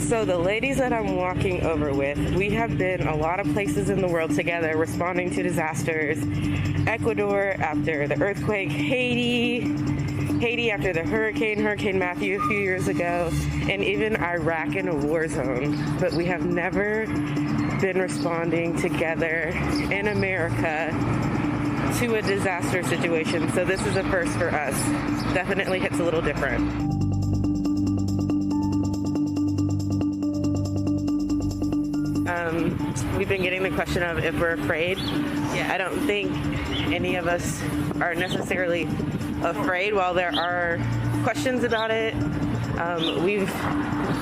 So the ladies that I'm walking over with, we have been a lot of places in the world together responding to disasters. Ecuador after the earthquake, Haiti after the Hurricane Matthew a few years ago, and even Iraq in a war zone. But we have never been responding together in America to a disaster situation. So this is a first for us. Definitely hits a little different. We've been getting the question of if we're afraid. Yeah. I don't think any of us are necessarily afraid. While there are questions about it,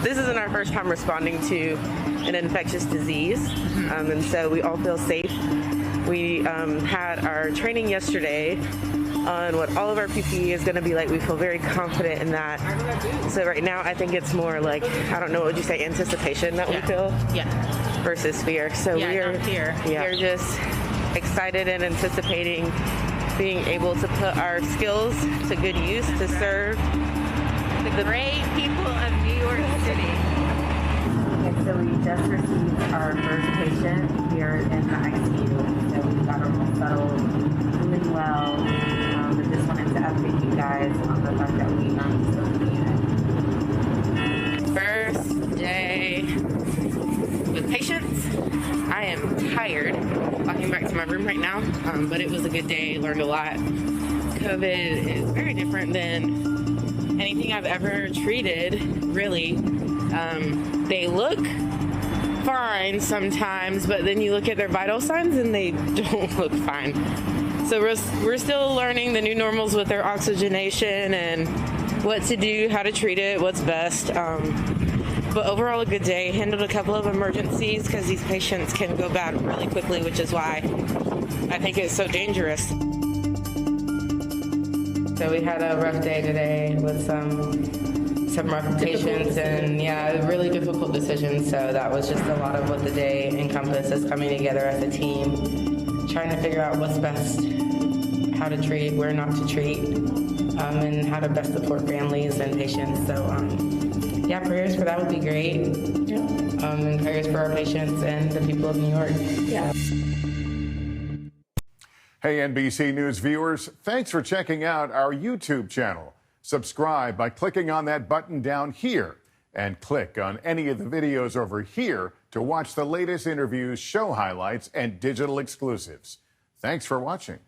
this isn't our first time responding to an infectious disease, and so we all feel safe. We had our training yesterday on what all of our PPE is going to be like. We feel very confident in that. So right now, I think it's more like, I don't know, what would you say, anticipation that we feel? Yeah. Versus fear. So we're fear. Yeah. We're just excited and anticipating being able to put our skills to good use to serve the great people of New York City. And so we just received our first patient here in the ICU. So we got her all settled, doing well. I just wanted to update you guys on the fact that we are still in the unit. First day with patients. I am tired walking back to my room right now, but it was a good day, learned a lot. COVID is very different than anything I've ever treated, really. They look fine sometimes, but then you look at their vital signs and they don't look fine. So we're still learning the new normals with their oxygenation and what to do, how to treat it, what's best. But overall, a good day. Handled a couple of emergencies because these patients can go bad really quickly, which is why I think it's so dangerous. So we had a rough day today with some rough patients and really difficult decisions. So that was just a lot of what the day encompasses, coming together as a team, trying to figure out what's best, how to treat, where not to treat, and how to best support families and patients. So prayers for that would be great. Yeah. And prayers for our patients and the people of New York. Yeah. Hey, NBC News viewers, thanks for checking out our YouTube channel. Subscribe by clicking on that button down here and click on any of the videos over here to watch the latest interviews, show highlights, and digital exclusives. Thanks for watching.